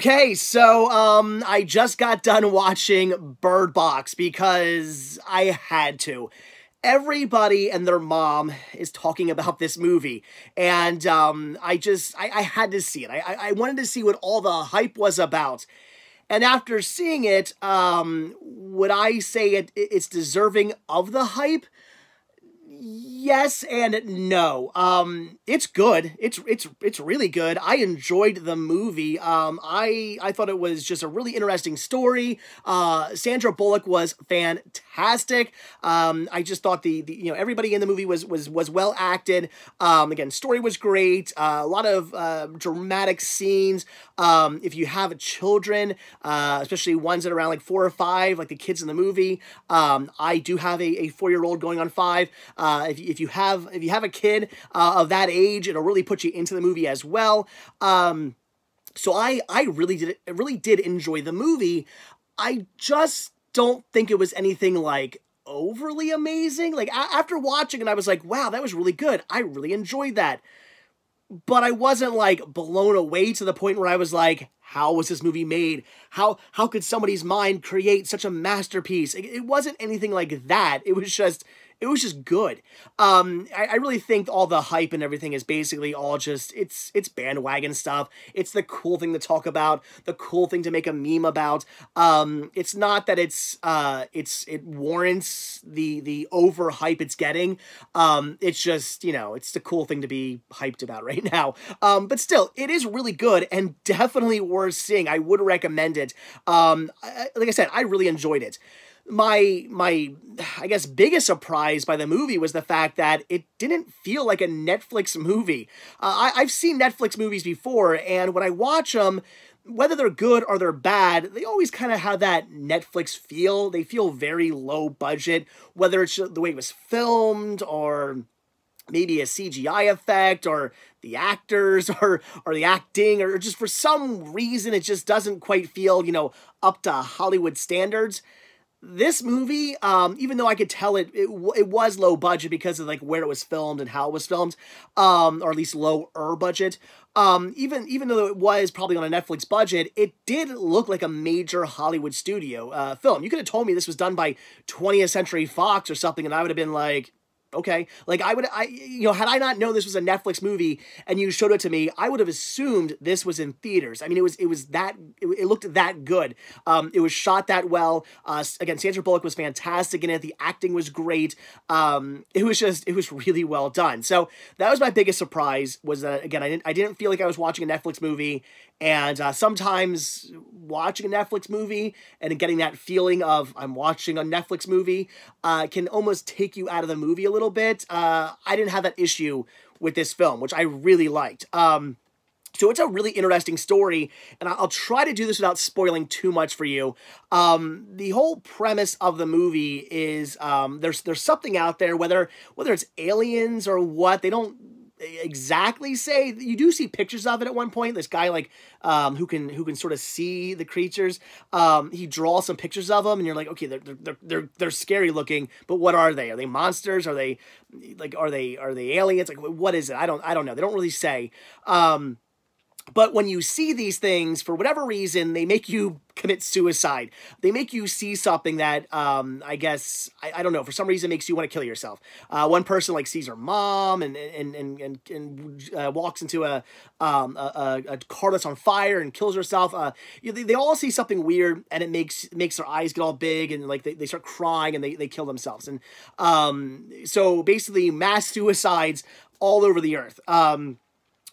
Okay, so I just got done watching Bird Box because I had to. Everybody and their mom is talking about this movie, and I had to see it. I wanted to see what all the hype was about. And after seeing it, would I say it's deserving of the hype? Yes and no. It's good. It's really good. I enjoyed the movie. I thought it was just a really interesting story. Sandra Bullock was fantastic. I just thought the everybody in the movie was well acted. Again, story was great. A lot of dramatic scenes. If you have children, especially ones that are around like 4 or 5, like the kids in the movie, I do have a 4-year-old going on 5. If you have a kid of that age, it'll really put you into the movie as well. So I really did enjoy the movie. I just don't think it was anything like overly amazing. Like after watching it, I was like, wow, that was really good. I really enjoyed that. But I wasn't like blown away to the point where I was like, how was this movie made? How could somebody's mind create such a masterpiece? It wasn't anything like that. It was just good. I really think all the hype and everything is basically all just, it's bandwagon stuff. It's the cool thing to talk about, the cool thing to make a meme about. It's not that it warrants the over hype it's getting. It's just, it's the cool thing to be hyped about right now. But still, it is really good and definitely worth seeing. I would recommend it. Like I said, I really enjoyed it. My I guess biggest surprise by the movie was the fact that it didn't feel like a Netflix movie. I've seen Netflix movies before, and when I watch them, whether they're good or they're bad, they always kind of have that Netflix feel. They feel very low budget, whether it's the way it was filmed or maybe a CGI effect or the actors or the acting, or just for some reason it just doesn't quite feel, up to Hollywood standards. This movie, even though I could tell it was low budget because of like where it was filmed and how it was filmed, or at least lower budget, even though it was probably on a Netflix budget, it did look like a major Hollywood studio film. You could have told me this was done by 20th Century Fox or something, and I would have been like, okay, like had I not known this was a Netflix movie and you showed it to me, I would have assumed this was in theaters. I mean, it looked that good. It was shot that well. Again, Sandra Bullock was fantastic in it. The acting was great. It was really well done. So that was my biggest surprise, was that, again, I didn't feel like I was watching a Netflix movie. And sometimes watching a Netflix movie and getting that feeling of I'm watching a Netflix movie can almost take you out of the movie a little bit. I didn't have that issue with this film, which I really liked. So it's a really interesting story, and I'll try to do this without spoiling too much for you. The whole premise of the movie is there's something out there, whether it's aliens or what, they don't exactly say. You do see pictures of it at one point. This guy like who can sort of see the creatures. He draws some pictures of them, and you're like, okay, they're scary looking, but what are they? Are they monsters? Are they aliens? Like, what is it? I don't know. They don't really say. But when you see these things, for whatever reason, they make you commit suicide. They make you see something that, I guess, I don't know, for some reason makes you want to kill yourself. One person like sees her mom and walks into a car that's on fire and kills herself. They all see something weird, and it makes their eyes get all big, and like they start crying, and they kill themselves. And so basically mass suicides all over the earth.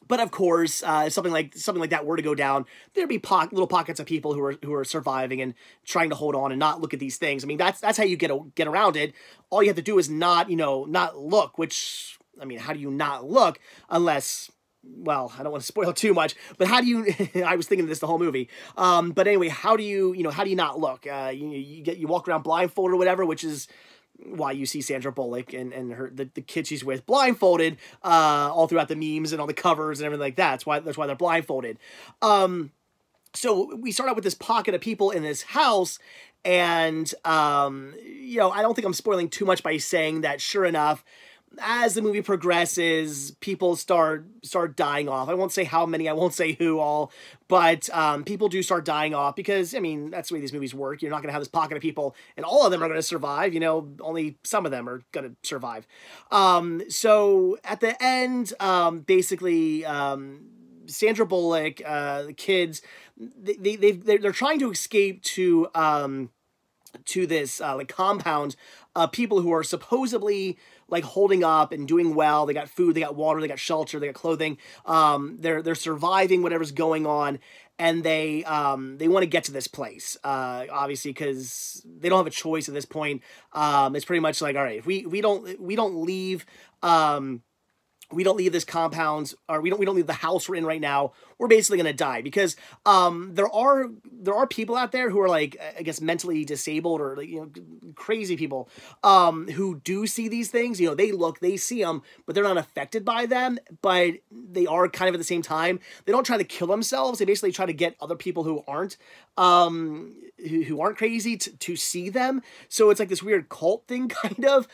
But of course, if something like that were to go down, there'd be little pockets of people who are surviving and trying to hold on and not look at these things. I mean, that's how you get around it. All you have to do is not look. Which, I mean, how do you not look unless? Well, I don't want to spoil too much, but how do you? I was thinking of this the whole movie. But anyway, how do you not look? You walk around blindfolded or whatever, which is why you see Sandra Bullock and the kid she's with blindfolded all throughout the memes and all the covers and everything like that. That's why they're blindfolded. So we start out with this pocket of people in this house, and I don't think I'm spoiling too much by saying that, sure enough, as the movie progresses, people start dying off. I won't say how many, I won't say who all, but people do start dying off because, I mean, that's the way these movies work. You're not going to have this pocket of people, and all of them are going to survive. You know, only some of them are going to survive. So at the end, basically, Sandra Bullock, the kids, they're trying to escape to this like compound, people who are supposedly like holding up and doing well. They got food, they got water, they got shelter, they got clothing. They're surviving whatever's going on, and they want to get to this place, obviously, because they don't have a choice at this point. It's pretty much like, all right, if we don't leave. We don't leave this compound, or we don't leave the house we're in right now, we're basically gonna die, because there are people out there who are like, I guess, mentally disabled, or like, you know, crazy people, who do see these things. You know, they see them, but they're not affected by them, but they are kind of at the same time. They don't try to kill themselves. They basically try to get other people who aren't crazy to see them. So it's like this weird cult thing, kind of.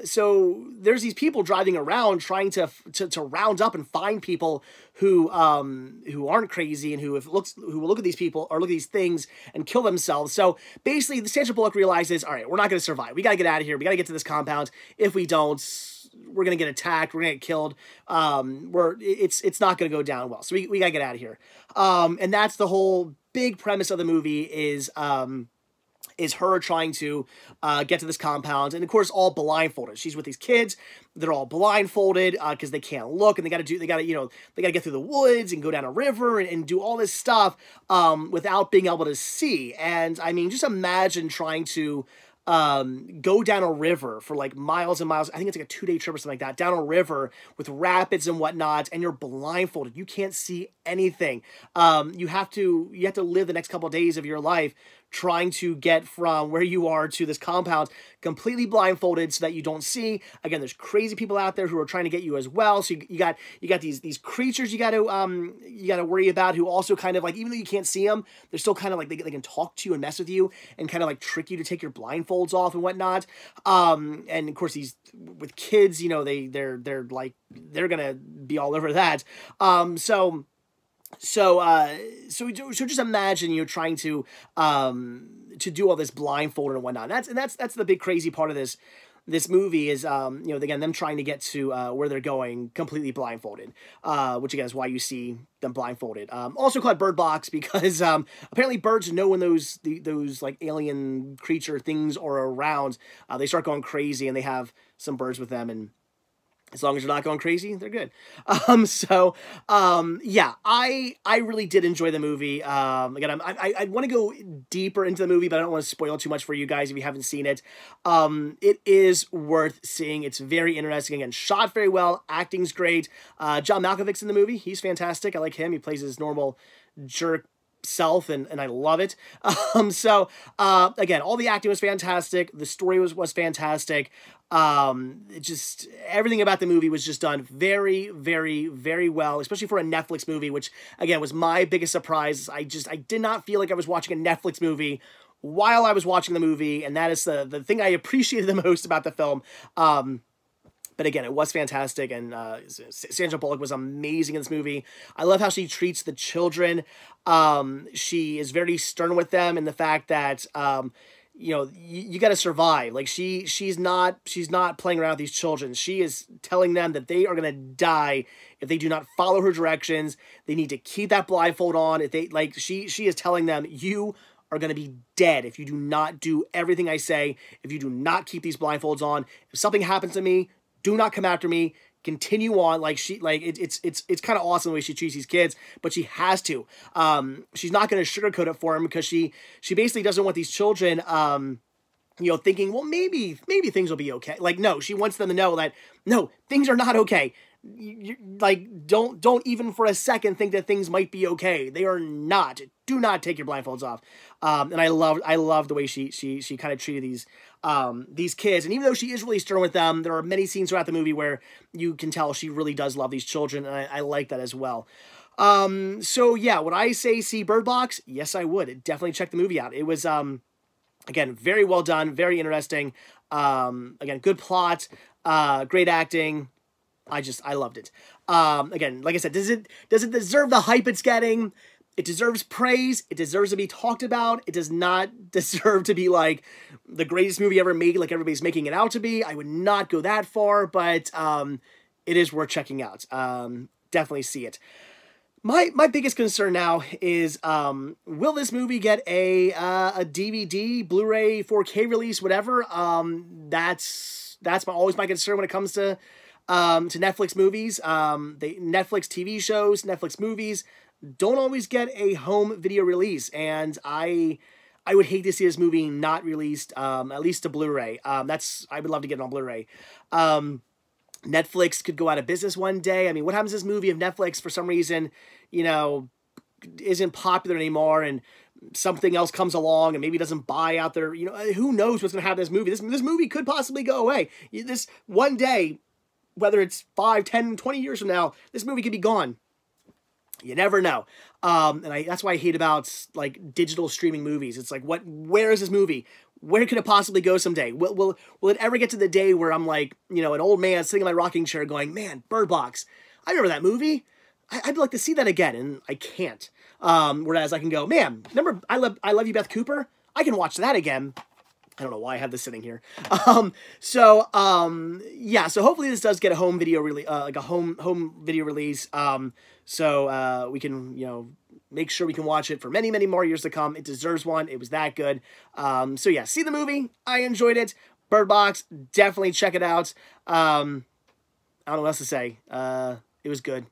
So there's these people driving around trying to round up and find people who aren't crazy, and who will look at these people or look at these things and kill themselves. So basically, the Sandra Bullock realizes, all right, we're not going to survive. We got to get out of here. We got to get to this compound. If we don't, we're going to get attacked. We're going to get killed. It's not going to go down well. So we got to get out of here. And that's the whole big premise of the movie, is her trying to get to this compound, and of course all blindfolded. She's with these kids; they're all blindfolded because they can't look, and they got to get through the woods and go down a river and do all this stuff without being able to see. And I mean, just imagine trying to go down a river for like miles and miles. I think it's like a 2-day trip or something like that, down a river with rapids and whatnot, and you're blindfolded. You can't see anything. You have to live the next couple of days of your life trying to get from where you are to this compound completely blindfolded, so that you don't see. Again, there's crazy people out there who are trying to get you as well. So you got these creatures you got to worry about, who also kind of like, even though you can't see them, they're still kind of like, they can talk to you and mess with you and kind of like trick you to take your blindfolds off and whatnot. And of course, these with kids, you know, they're gonna be all over that. So just imagine you're trying to do all this blindfolded and whatnot. That's the big crazy part of this movie is, you know, again, them trying to get to where they're going completely blindfolded, which again is why you see them blindfolded. Also called Bird Box because apparently birds know when those like alien creature things are around. They start going crazy, and they have some birds with them, and as long as you're not going crazy, they're good. Yeah, I really did enjoy the movie. Again, I want to go deeper into the movie, but I don't want to spoil too much for you guys if you haven't seen it. It is worth seeing. It's very interesting. Again, shot very well. Acting's great. John Malkovich's in the movie. He's fantastic. I like him. He plays his normal jerk self, and I love it. Again, all the acting was fantastic. The story was fantastic. Just everything about the movie was just done very, very, very well, especially for a Netflix movie, which again was my biggest surprise. I did not feel like I was watching a Netflix movie while I was watching the movie, and that is the thing I appreciated the most about the film. But again, it was fantastic, and Sandra Bullock was amazing in this movie. I love how she treats the children. She is very stern with them in the fact that, you know, you got to survive. Like she's not playing around with these children. She is telling them that they are gonna die if they do not follow her directions. They need to keep that blindfold on. If they she is telling them, you are going to be dead if you do not do everything I say. If you do not keep these blindfolds on, if something happens to me, do not come after me. Continue on. It's kind of awesome the way she treats these kids, but she has to. She's not going to sugarcoat it for them, because she basically doesn't want these children, you know, thinking, well, maybe things will be okay. Like, no, she wants them to know that no, things are not okay. Don't even for a second think that things might be okay. They are not. Do not take your blindfolds off. And I love the way she kind of treated these kids. And even though she is really stern with them, there are many scenes throughout the movie where you can tell she really does love these children, and I like that as well. So yeah, would I say see Bird Box? Yes, I would. Definitely check the movie out. It was again very well done, very interesting. Again, good plot. Great acting. I loved it. Again, like I said, does it deserve the hype it's getting? It deserves praise. It deserves to be talked about. It does not deserve to be like the greatest movie ever made, like everybody's making it out to be. I would not go that far, but it is worth checking out. Definitely see it. My biggest concern now is, will this movie get a DVD, Blu-ray, 4K release, whatever? That's always my concern when it comes to Netflix movies. Netflix TV shows, Netflix movies don't always get a home video release, and I would hate to see this movie not released, at least to Blu-ray. I would love to get it on Blu-ray. Netflix could go out of business one day. I mean, what happens to this movie if Netflix, for some reason, you know, isn't popular anymore and something else comes along and maybe doesn't buy out there? You know, who knows what's going to happen to this movie? This movie could possibly go away. This one day, whether it's 5, 10, 20 years from now, this movie could be gone. You never know. And that's why I hate about, like, digital streaming movies. It's like, where is this movie? Where could it possibly go someday? Will it ever get to the day where I'm like, you know, an old man sitting in my rocking chair going, man, Bird Box, I remember that movie. I'd like to see that again, and I can't. Whereas I can go, man, remember I Love You, Beth Cooper? I can watch that again. I don't know why I have this sitting here. Yeah, so hopefully this does get a home video release, like a home video release. So we can, you know, make sure we can watch it for many, many more years to come. It deserves one. It was that good. So yeah, see the movie. I enjoyed it. Bird Box, definitely check it out. I don't know what else to say. It was good.